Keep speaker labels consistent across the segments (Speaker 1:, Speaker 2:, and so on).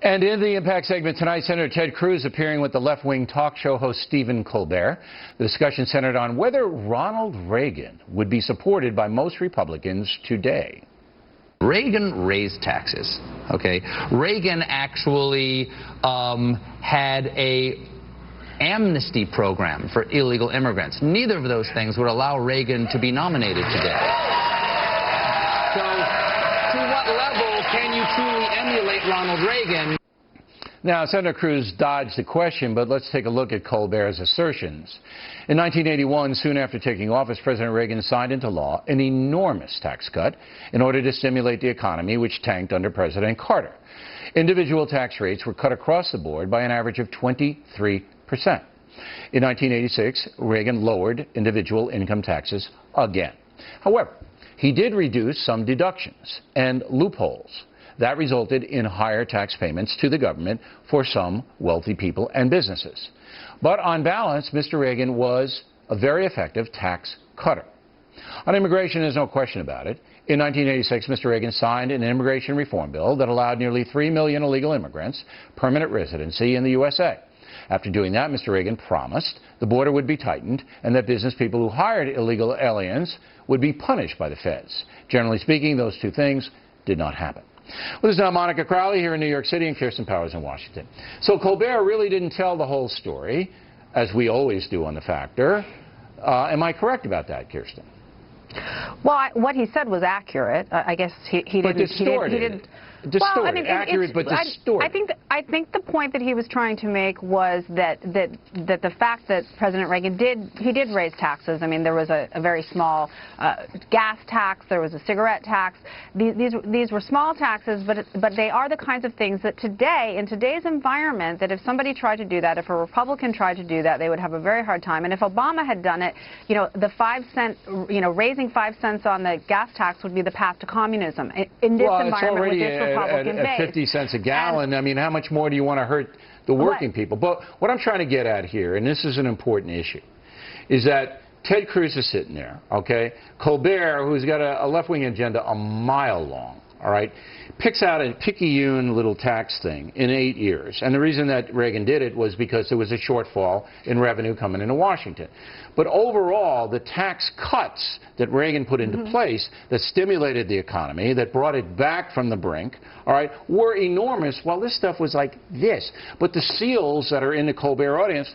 Speaker 1: And in the Impact segment tonight, Senator Ted Cruz appearing with the left-wing talk show host Stephen Colbert. The discussion centered on whether Ronald Reagan would be supported by most Republicans today.
Speaker 2: Reagan raised taxes, okay? Reagan actually had a amnesty program for illegal immigrants. Neither of those things would allow Reagan to be nominated today. So, to what level can you truly emulate Ronald Reagan?
Speaker 1: Now, Senator Cruz dodged the question, but let's take a look at Colbert's assertions. In 1981, soon after taking office, President Reagan signed into law an enormous tax cut in order to stimulate the economy, which tanked under President Carter. Individual tax rates were cut across the board by an average of 23%. In 1986, Reagan lowered individual income taxes again. However, he did reduce some deductions and loopholes. That resulted in higher tax payments to the government for some wealthy people and businesses. But on balance, Mr. Reagan was a very effective tax cutter. On immigration, there's no question about it. In 1986, Mr. Reagan signed an immigration reform bill that allowed nearly 3 million illegal immigrants permanent residency in the USA. After doing that, Mr. Reagan promised the border would be tightened and that business people who hired illegal aliens would be punished by the feds. Generally speaking, those two things did not happen. Well, this is now Monica Crowley here in New York City and Kirsten Powers in Washington. So Colbert really didn't tell the whole story, as we always do on The Factor. Am I correct about that, Kirsten?
Speaker 3: Well, what he said was accurate. I guess he didn't.
Speaker 1: Distorted.
Speaker 3: Well, I mean,
Speaker 1: accurate, but distorted.
Speaker 3: I think the point that he was trying to make was that the fact that President Reagan did raise taxes. I mean, there was a very small gas tax, there was a cigarette tax. These were small taxes, but they are the kinds of things that today, in today's environment, that if somebody tried to do that, if a Republican tried to do that, they would have a very hard time. And if Obama had done it, you know, the 5 cent, you know, raising 5 cents on the gas tax would be the path to communism. In this environment with this Republican base.
Speaker 1: At 50 cents a gallon, I mean, how much more do you want to hurt the working people? But what I'm trying to get at here, and this is an important issue, is that Ted Cruz is sitting there, okay? Colbert, who's got a left-wing agenda a mile long, all right, picks out a picayune little tax thing in 8 years. And the reason that Reagan did it was because there was a shortfall in revenue coming into Washington. But overall, the tax cuts that Reagan put into place that stimulated the economy, that brought it back from the brink, all right, were enormous. Well, this stuff was like this. But the SEALs that are in the Colbert audience,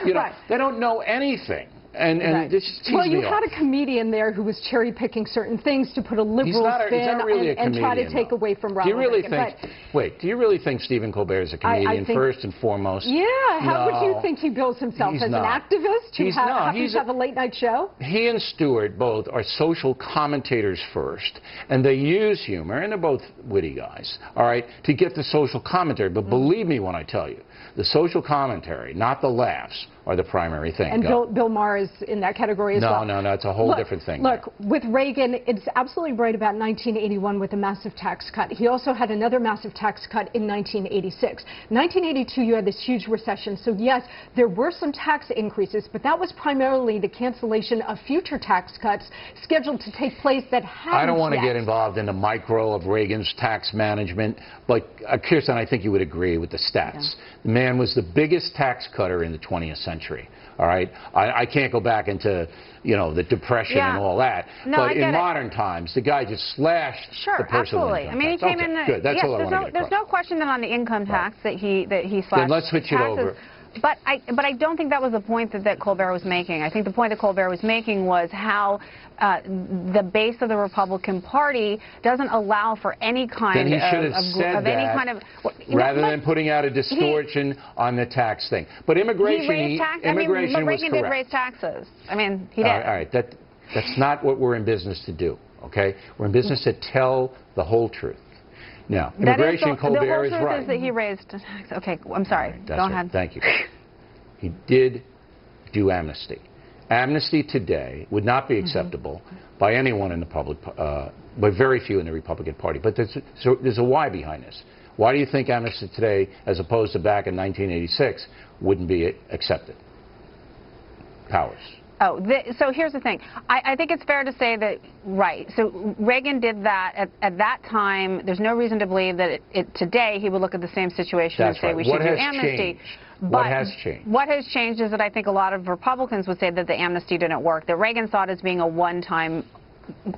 Speaker 1: you know, they don't know anything. And this teased me off.
Speaker 4: Well, you had a comedian there who was cherry-picking certain things to put a liberal spin and try to take away from Ronald Reagan.
Speaker 1: Wait, do you really think Stephen Colbert is a comedian first and foremost?
Speaker 4: Yeah, how would you think he bills himself? As an activist who happens to have a late-night show?
Speaker 1: He and Stewart both are social commentators first, and they use humor, and they're both witty guys, all right, to get the social commentary. But believe me when I tell you, the social commentary, not the laughs, are the primary thing.
Speaker 4: And Bill Maher is in that category as well.
Speaker 1: No, it's a whole different thing.
Speaker 4: Look, with Reagan, it's absolutely right about 1981 with a massive tax cut. He also had another massive tax cut in 1986. 1982, you had this huge recession. So, yes, there were some tax increases, but that was primarily the cancellation of future tax cuts scheduled to take place that hadn't
Speaker 1: I don't want to
Speaker 4: yet.
Speaker 1: get involved in the micro of Reagan's tax management, but Kirsten, I think you would agree with the stats. Yeah. The man was the biggest tax cutter in the 20th century. All right, I can't go back into, you know, the Depression and all that.
Speaker 3: No,
Speaker 1: but in modern times, the guy just slashed the personal income tax.
Speaker 3: I mean, he came in.
Speaker 1: Good. That's all I want to get
Speaker 3: there's no question that on the income tax that he slashed.
Speaker 1: Then let's switch it over.
Speaker 3: But I don't think that was the point that Colbert was making. I think the point that Colbert was making was how the base of the Republican Party doesn't allow for any kind
Speaker 1: rather than putting out a distortion on the tax thing. But immigration,
Speaker 3: Reagan did raise taxes. I mean, he did.
Speaker 1: All right, that's not what we're in business to do. Okay, we're in business to tell the whole truth. Now, immigration, Colbert is right.
Speaker 3: The whole truth is that he raised tax. Okay, I'm sorry. Go ahead.
Speaker 1: Thank you. He did do amnesty. Amnesty today would not be acceptable by anyone in the public, by very few in the Republican Party. But there's a why behind this. Why do you think amnesty today, as opposed to back in 1986, wouldn't be accepted? Powers.
Speaker 3: So here's the thing. I think it's fair to say that, right, so Reagan did that at that time. There's no reason to believe that today he would look at the same situation and say we should do amnesty.
Speaker 1: What has changed?
Speaker 3: What has changed is that I think a lot of Republicans would say that the amnesty didn't work, that Reagan saw it as being a one-time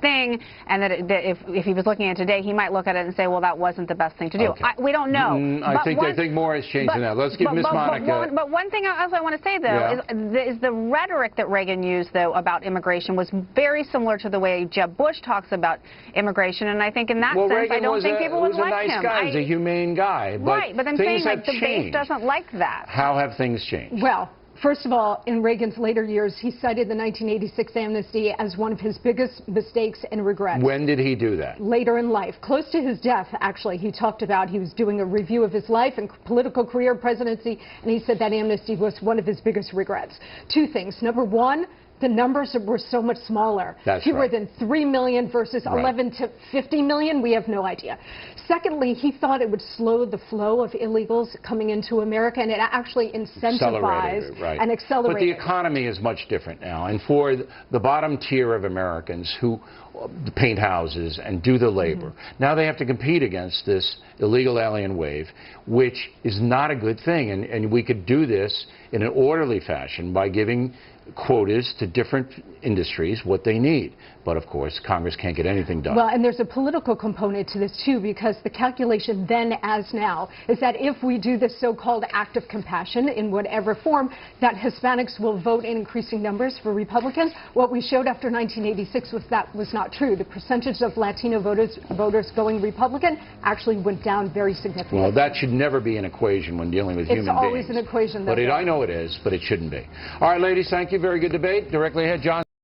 Speaker 3: thing, and that if he was looking at it today, he might look at it and say, well, that wasn't the best thing to do.
Speaker 1: Okay.
Speaker 3: We don't know.
Speaker 1: I think more has changed than that. Let's give Ms. Monica.
Speaker 3: But one thing else I want to say, though, is the rhetoric that Reagan used, though, about immigration was very similar to the way Jeb Bush talks about immigration, and I think in that sense,
Speaker 1: Reagan
Speaker 3: I don't think people would like him.
Speaker 1: He was a nice guy. He's a humane guy.
Speaker 3: Right, but I'm saying like the base doesn't like that.
Speaker 1: How have things changed?
Speaker 4: Well, first of all, in Reagan's later years, he cited the 1986 amnesty as one of his biggest mistakes and regrets.
Speaker 1: When did he do that?
Speaker 4: Later in life. Close to his death, actually, he talked about he was doing a review of his life and political career, presidency, and he said that amnesty was one of his biggest regrets. Two things. Number one, the numbers were so much smaller.
Speaker 1: That's
Speaker 4: fewer than 3 million versus 11 to 50 million. We have no idea. Secondly, he thought it would slow the flow of illegals coming into America, and it actually incentivized and accelerated.
Speaker 1: But the economy is much different now, and for the bottom tier of Americans who paint houses and do the labor, now they have to compete against this illegal alien wave, which is not a good thing, and we could do this in an orderly fashion by giving quotas to different industries what they need. But of course, Congress can't get anything done.
Speaker 4: Well, and there's a political component to this too, because the calculation then as now is that if we do this so-called act of compassion in whatever form, that Hispanics will vote in increasing numbers for Republicans. What we showed after 1986 was that was not true. The percentage of Latino voters going Republican actually went down very significantly.
Speaker 1: Well, that should never be an equation when dealing with human beings.
Speaker 4: It's always an equation.
Speaker 1: But I know it is, but it shouldn't be. All right, ladies, thank you. Very good debate. Directly ahead, John.